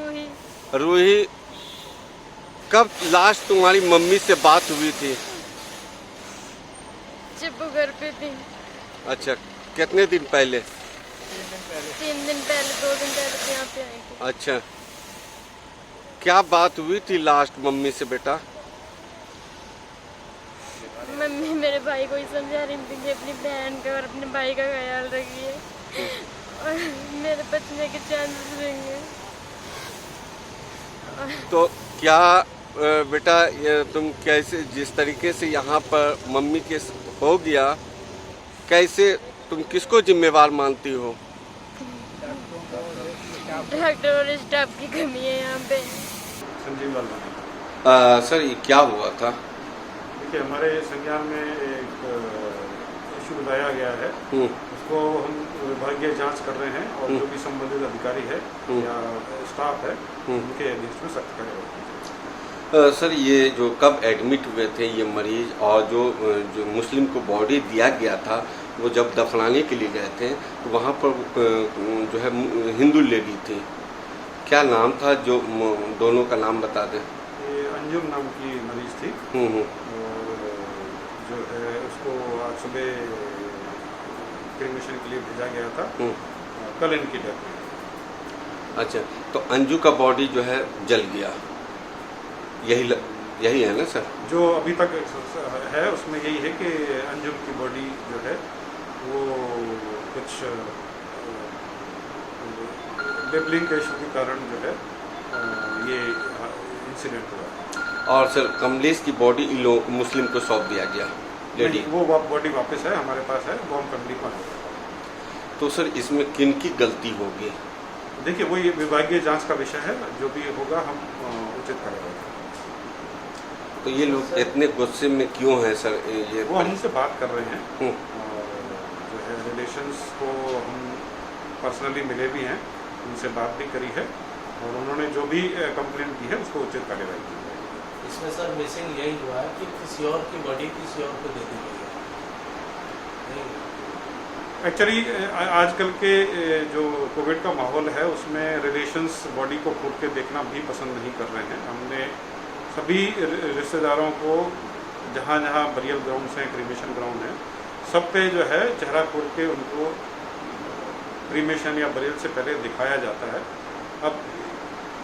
रूही। रूही, कब लास्ट तुम्हारी मम्मी से बात हुई थी? जब वो घर पे थी। अच्छा, कितने दिन पहले? 3 दिन पहले, 2 दिन पहले तो यहाँ पे आई थी। अच्छा, क्या बात हुई थी लास्ट मम्मी से बेटा? मम्मी मेरे भाई को ही समझा रही थी कि अपनी बहन का और अपने भाई का ख्याल रखिए और मेरे बचने के चांसेस रहेंगे। तो क्या बेटा, ये तुम कैसे, जिस तरीके से यहाँ पर मम्मी के हो गया, कैसे तुम किसको जिम्मेवार मानती हो? डॉक्टर और स्टाफ की कमी है यहाँ पे। संजीव लाल सर, ये क्या हुआ था? देखिए, हमारे संज्ञान में एक इशू बताया गया है, उसको हम विभागीय जांच कर रहे हैं और जो भी संबंधित अधिकारी है या स्टाफ है उनके अगेंस्ट में सख्त कार्रवाई। सर, ये जो कब एडमिट हुए थे ये मरीज, और जो मुस्लिम को बॉडी दिया गया था, वो जब दफनाने के लिए गए थे तो वहाँ पर जो है हिंदू लेडी थी, क्या नाम था? जो दोनों का नाम बता दें। ये अंजुम नाम की मरीज थी और जो है उसको आज सुबह क्रीमेशन के लिए भेजा गया था। कल इनकी डेथ हुई। अच्छा, तो अंजू का बॉडी जो है जल गया, यही है ना सर? जो अभी तक है उसमें यही है कि अंजुम की बॉडी जो है वो कुछ लेबलिंग के इशू के कारण जो है ये इंसिडेंट हुआ। और सर, कमलेश की बॉडी मुस्लिम को सौंप दिया गया, लेडी? वो बॉडी वापस है, हमारे पास है, वो हम फैमिली को। तो सर, इसमें किन की गलती होगी? देखिए, वो ये विभागीय जांच का विषय है, जो भी होगा हम उचित कार्रवाई करेंगे। तो ये लोग इतने गुस्से में क्यों हैं सर? ये वो हमसे बात कर रहे हैं और जो है रिलेशंस को हम पर्सनली मिले भी हैं, उनसे बात भी करी है और उन्होंने जो भी कंप्लेंट की है उसको उचित कार्रवाई की है। इसमें सर मिसिंग यही हुआ है कि किसी और की बॉडी किसी और को दे दी गई है। एक्चुअली आजकल के जो कोविड का माहौल है उसमें रिलेशंस बॉडी को खोल के देखना भी पसंद नहीं कर रहे हैं। हमने सभी रिश्तेदारों को जहाँ जहाँ बरियल ग्राउंड्स हैं, क्रीमेशन ग्राउंड है, सब पे जो है चेहरा खोल के उनको क्रीमेशन या बरियल से पहले दिखाया जाता है। अब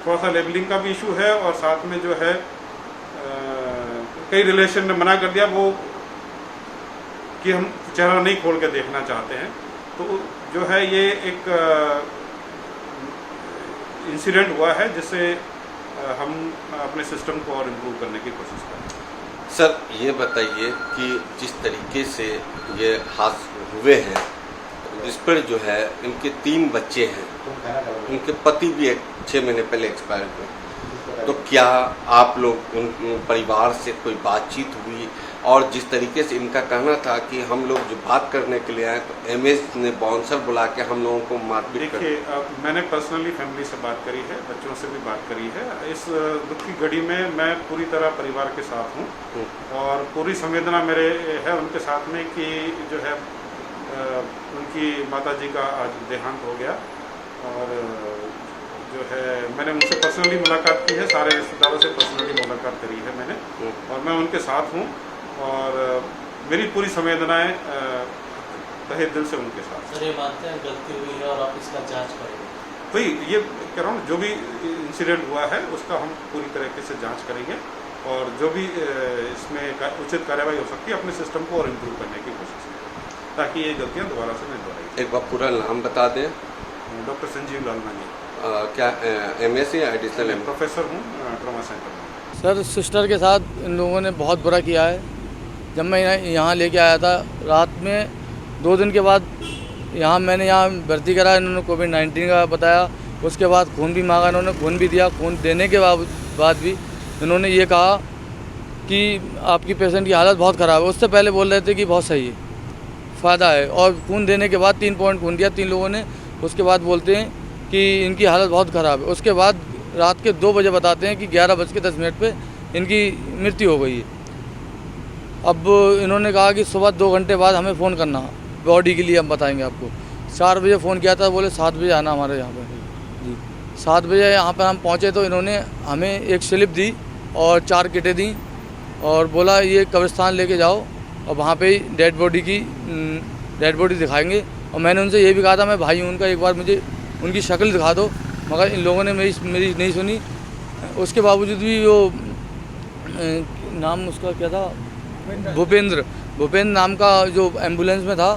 थोड़ा सा लेबलिंग का भी इशू है और साथ में जो है कई रिलेशन ने मना कर दिया वो कि हम चेहरा नहीं खोल के देखना चाहते हैं। तो जो है ये एक इंसिडेंट हुआ है जिससे हम अपने सिस्टम को और इम्प्रूव करने की कोशिश कर रहे हैं। सर, ये बताइए कि जिस तरीके से ये हादसे हुए हैं, इस पर जो है इनके 3 बच्चे हैं, उनके पति भी 6 महीने पहले एक्सपायर हुए, तो क्या आप लोग उन परिवार से कोई बातचीत हुई? और जिस तरीके से इनका कहना था कि हम लोग जो बात करने के लिए आए तो एमएस ने बाउंसर बुला के हम लोगों को मारपीट कर। देखिए, मैंने पर्सनली फैमिली से बात करी है, बच्चों से भी बात करी है। इस दुख की घड़ी में मैं पूरी तरह परिवार के साथ हूँ और पूरी संवेदना मेरे है उनके साथ में कि जो है उनकी माताजी का आज देहांत हो गया और जो है मैंने उनसे पर्सनली मुलाकात की है, सारे रिश्तेदारों से पर्सनली मुलाकात करी है मैंने और मैं उनके साथ हूँ और मेरी पूरी संवेदनाएं तहे दिल से उनके साथ। सर, ये मानते हैं गलती हुई है और आप इसका जांच करेंगे? वही ये कह रहा हूँ, जो भी इंसिडेंट हुआ है उसका हम पूरी तरीके से जांच करेंगे और जो भी इसमें उचित कार्रवाई हो सकती है अपने सिस्टम को और इम्प्रूव करने की कोशिश करेंगे ताकि ये गलतियाँ दोबारा से नहीं दोहराई। एक बार पूरा नाम बता दें। डॉक्टर संजीव लालवानी। क्या एमएस या एडिशनल एम? प्रोफेसर हूँ ट्रॉमा सेंटर में। सर, सिस्टर के साथ इन लोगों ने बहुत बुरा किया है। जब मैं यहाँ लेके आया था रात में 2 दिन के बाद मैंने यहाँ भर्ती करा, इन्होंने कोविड-19 का बताया। उसके बाद खून भी मांगा, इन्होंने खून भी दिया। खून देने के बाद भी इन्होंने ये कहा कि आपकी पेशेंट की हालत बहुत ख़राब है। उससे पहले बोल रहे थे कि बहुत सही है, फ़ायदा है, और खून देने के बाद 3 पॉइंट खून दिया 3 लोगों ने। उसके बाद बोलते हैं कि इनकी हालत बहुत ख़राब है। उसके बाद रात के 2 बजे बताते हैं कि 11:10 पे इनकी मृत्यु हो गई है। अब इन्होंने कहा कि सुबह 2 घंटे बाद हमें फ़ोन करना, बॉडी के लिए हम बताएंगे आपको। 4 बजे फ़ोन किया था, बोले 7 बजे आना हमारे यहाँ पर। जी, 7 बजे यहाँ पर हम पहुँचे तो इन्होंने हमें एक स्लिप दी और 4 किटें दी और बोला ये कब्रिस्तान लेके जाओ और वहाँ पे ही डेड बॉडी दिखाएंगे। और मैंने उनसे ये भी कहा था मैं भाई हूँ उनका, एक बार मुझे उनकी शक्ल दिखा दो, मगर इन लोगों ने मेरी नहीं सुनी। उसके बावजूद भी वो नाम उसका क्या था, भूपेंद्र नाम का जो एम्बुलेंस में था,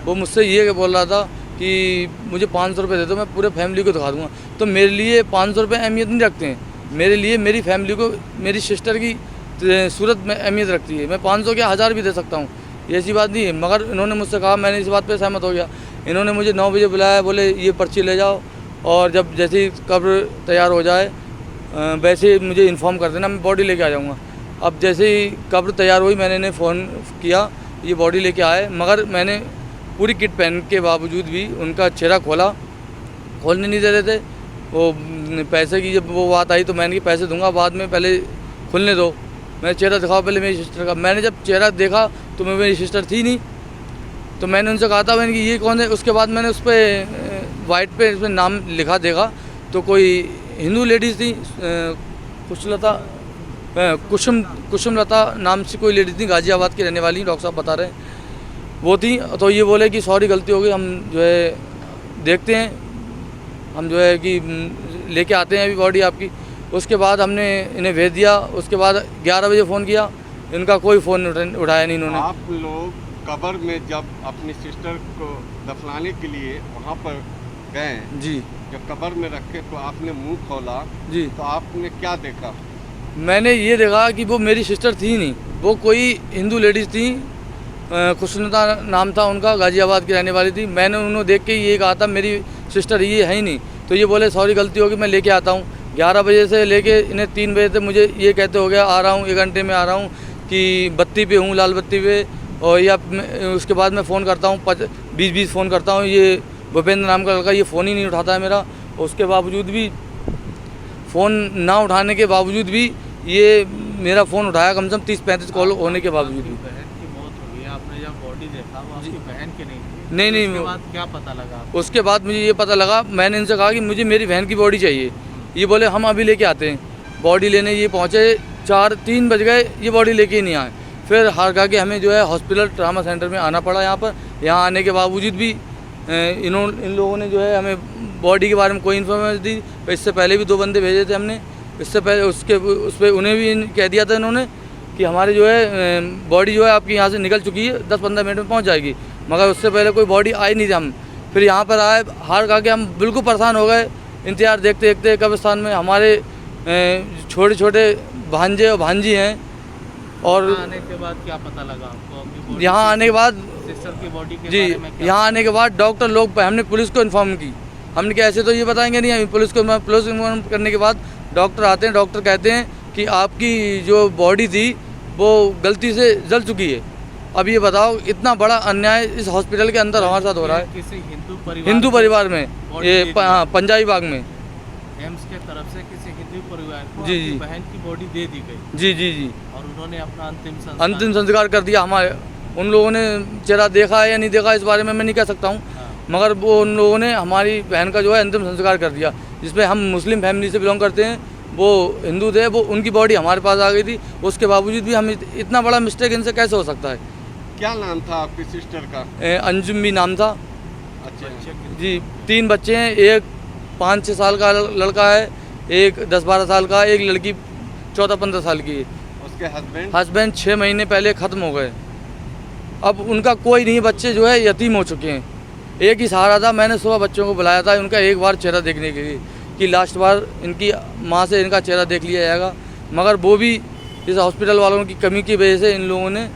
वो मुझसे ये बोल रहा था कि मुझे 500 रुपये दे दो, मैं पूरे फैमिली को दिखा दूँगा। तो मेरे लिए 500 रुपये अहमियत नहीं रखते हैं, मेरे लिए मेरी फैमिली को मेरी सिस्टर की सूरत में अहमियत रखती है। मैं 500 क्या 1000 भी दे सकता हूँ, ये ऐसी बात नहीं है। मगर इन्होंने मुझसे कहा, मैंने इस बात पे सहमत हो गया। इन्होंने मुझे 9 बजे बुलाया, बोले ये पर्ची ले जाओ और जब जैसे ही कब्र तैयार हो जाए वैसे मुझे इन्फॉर्म कर देना, मैं बॉडी लेके आ जाऊँगा। अब जैसे ही कब्र तैयार हुई मैंने इन्हें फ़ोन किया, ये बॉडी लेके आए, मगर मैंने पूरी किट पहन के बावजूद भी उनका चेहरा खोलने नहीं दे रहे थे। वो पैसे की जब वो बात आई तो मैंने कि पैसे दूंगा बाद में, पहले खुलने दो, मैं चेहरा दिखाओ पहले मेरी सिस्टर का। मैंने जब चेहरा देखा तो मेरी सिस्टर थी नहीं, तो मैंने उनसे कहा था मैंने कि ये कौन है। उसके बाद मैंने उस पर वाइट पे उसमें नाम लिखा देखा तो कोई हिंदू लेडीज़ थी, कुसुमलता नाम से कोई लेडीज़ थी, गाज़ियाबाद की रहने वाली, डॉक्टर साहब बता रहे हैं वो थी। तो ये बोले कि सॉरी गलती हो गई, हम जो है देखते हैं, हम जो है कि लेके आते हैं अभी बॉडी आपकी। उसके बाद हमने इन्हें भेज दिया। उसके बाद 11 बजे फ़ोन किया, इनका कोई फ़ोन उठाया नहीं इन्होंने। आप लोग कब्र में जब अपनी सिस्टर को दफनाने के लिए वहाँ पर गए जी, जब कब्र में रखे तो आपने मुंह खोला जी, तो आपने क्या देखा? मैंने ये देखा कि वो मेरी सिस्टर थी नहीं, वो कोई हिंदू लेडीज़ थी, खुशनुता नाम था उनका, गाज़ियाबाद की रहने वाली थी। मैंने उन्होंने देख के ये कहा था मेरी सिस्टर ये है ही नहीं। तो ये बोले सॉरी गलती होगी, मैं लेके आता हूँ। 11 बजे से लेके इन्हें 3 बजे तक मुझे ये कहते हो गया आ रहा हूँ, 1 घंटे में आ रहा हूँ, कि बत्ती पे हूँ, लाल बत्ती पे। और या उसके बाद मैं फ़ोन करता हूँ, 20 फ़ोन करता हूँ, ये भूपेंद्र नाम का लड़का ये फ़ोन ही नहीं उठाता है मेरा। उसके बावजूद भी, फ़ोन ना उठाने के बावजूद भी ये मेरा फ़ोन उठाया, कम से कम 30-35 कॉल होने के बावजूद भी। बहन की मौत हो गई, आपने जब बॉडी देखा वो आपकी बहन की नहीं थी? नहीं, उसके बाद क्या पता लगा? उसके बाद मुझे ये पता लगा, मैंने इनसे कहा कि मुझे मेरी बहन की बॉडी चाहिए। ये बोले हम अभी लेके आते हैं। बॉडी लेने ये पहुँचे 3 बज गए, ये बॉडी लेके ही नहीं आए। फिर हार खा के हमें जो है हॉस्पिटल ट्रामा सेंटर में आना पड़ा। यहाँ आने के बावजूद भी इन लोगों ने जो है हमें बॉडी के बारे में कोई इन्फॉर्मेशन दी। इससे पहले भी 2 बंदे भेजे थे हमने, इससे पहले उस पर उन्हें भी कह दिया था इन्होंने कि हमारे जो है बॉडी जो है आपकी यहाँ से निकल चुकी है, 10-15 मिनट में पहुँच जाएगी। मगर उससे पहले कोई बॉडी आई नहीं थी। हम फिर यहाँ पर आए, हार खा के हम बिल्कुल परेशान हो गए। इंतजार देखते देखते कब्रिस्तान में हमारे छोटे छोटे भांजे और भांजी हैं। और आने के बाद क्या पता लगा आपको? यहाँ आने के बाद सिस्टर की बॉडी के जी, बारे में क्या? यहाँ आने के बाद डॉक्टर लोग, हमने पुलिस को इन्फॉर्म की। हमने क्या ऐसे तो ये बताएंगे नहीं, पुलिस को इन्फॉर्म करने के बाद डॉक्टर आते हैं, डॉक्टर कहते हैं कि आपकी जो बॉडी थी वो गलती से जल चुकी है। अब ये बताओ, इतना बड़ा अन्याय इस हॉस्पिटल के अंदर हमारे साथ हो रहा है। किसी हिंदू परिवार में, ये पंजाबी बाग में एम्स के तरफ से किसी हिंदू परिवार को जी, आपकी जी। बहन की बॉडी दे दी गई जी जी जी, और उन्होंने अपना अंतिम संस्कार कर दिया। हमारे उन लोगों ने चेहरा देखा है या नहीं देखा इस बारे में मैं नहीं कह सकता हूँ, मगर वो उन लोगों ने हमारी बहन का जो है अंतिम संस्कार कर दिया। जिसमें हम मुस्लिम फैमिली से बिलोंग करते हैं, वो हिंदू थे, वो उनकी बॉडी हमारे पास आ गई थी। उसके बावजूद भी हम इतना बड़ा मिस्टेक इनसे कैसे हो सकता है? क्या नाम था आपकी सिस्टर का? अंजुम भी नाम था। अच्छा जी, 3 बच्चे हैं, एक 5-6 साल का लड़का है, एक 10-12 साल का, एक लड़की 14-15 साल की है। उसके हस्बैंड 6 महीने पहले ख़त्म हो गए। अब उनका कोई नहीं, बच्चे जो है यतीम हो चुके हैं। एक ही सहारा था, मैंने सुबह बच्चों को बुलाया था उनका एक बार चेहरा देखने के लिए कि लास्ट बार इनकी माँ से इनका चेहरा देख लिया जाएगा, मगर वो भी इस हॉस्पिटल वालों की कमी की वजह से इन लोगों ने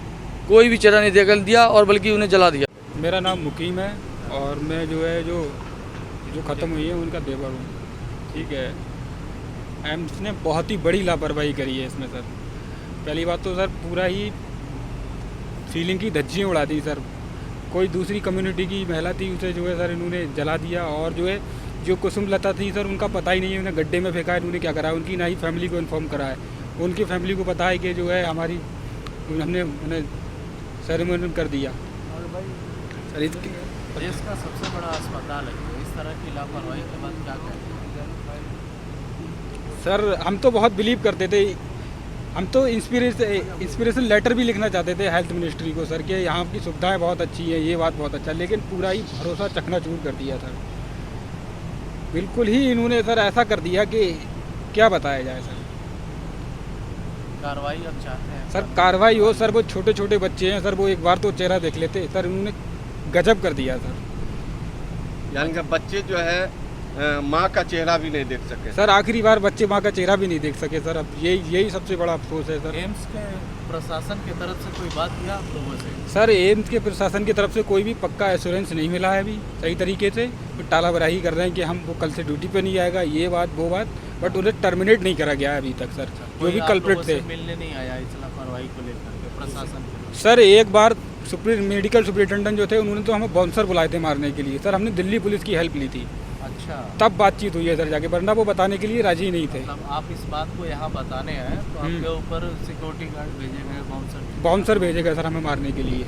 कोई भी चेहरा नहीं देख दिया और बल्कि उन्हें जला दिया। मेरा नाम मुकीम है और मैं जो है जो ख़त्म हुई है उनका देवर हूँ। ठीक है, एम्स ने बहुत ही बड़ी लापरवाही करी है इसमें सर। पहली बात तो सर पूरा ही फीलिंग की धज्जियाँ उड़ा दी सर। कोई दूसरी कम्युनिटी की महिला थी, उसे जो है सर इन्होंने जला दिया। और जो है जो कुसुमलता थी सर, उनका पता ही नहीं है, उन्हें गड्ढे में फेंका है, इन्होंने क्या करा है, उनकी ना ही फैमिली को इन्फॉर्म करा है। उनकी फैमिली को पता है कि जो है हमारी, हमने उन्हें सेरेमनी कर दिया। देश का सबसे बड़ा अस्पताल है, इस तरह की लापरवाही के बाद क्या कहें? सर हम तो बहुत बिलीव करते थे, हम तो इंस्पिरेशन लेटर भी लिखना चाहते थे हेल्थ मिनिस्ट्री को सर कि यहाँ की सुविधाएं बहुत अच्छी हैं, ये बात बहुत अच्छा, लेकिन पूरा ही भरोसा चकनाचूर कर दिया सर। बिल्कुल ही इन्होंने सर ऐसा कर दिया कि क्या बताया जाए सर। कार्रवाई अब चाहते हैं सर कार्रवाई हो सर, वो छोटे छोटे बच्चे हैं सर, वो एक बार तो चेहरा देख लेते सर, इन्होंने गजब कर दिया सर। यानी कि बच्चे जो है माँ का चेहरा भी नहीं देख सके। सर आखिरी बार बच्चे माँ का चेहरा भी नहीं देख सके सर, अब यही सबसे बड़ा अफसोस है सर। एम्स के प्रशासन की तरफ से कोई बात किया आप लोगों से? सर एम्स के प्रशासन की तरफ से कोई भी पक्का एश्योरेंस नहीं मिला है अभी सही तरीके से। टाला बराही कर रहे हैं कि हम वो कल से ड्यूटी पे नहीं आएगा, ये बात वो बात, बट उन्हें टर्मिनेट नहीं करा गया है अभी तक सर। जो भी कल्प्रिट थे मिलने नहीं आया इस लापरवाही को लेकर के प्रशासन के? सर एक बार मेडिकल सुपरिटेंडेंट जो थे उन्होंने तो हमें बाउंसर बुलाए थे मारने के लिए सर, हमने दिल्ली पुलिस की हेल्प ली थी, अच्छा, तब बातचीत हुई है सर जाके, वरना वो बताने के लिए राजी नहीं थे। मतलब आप इस बात को यहाँ बताने हैं तो आपके ऊपर सिक्योरिटी गार्ड भेजे गए, बाउंसर बाउंसर भेजे गए सर हमें मारने के लिए।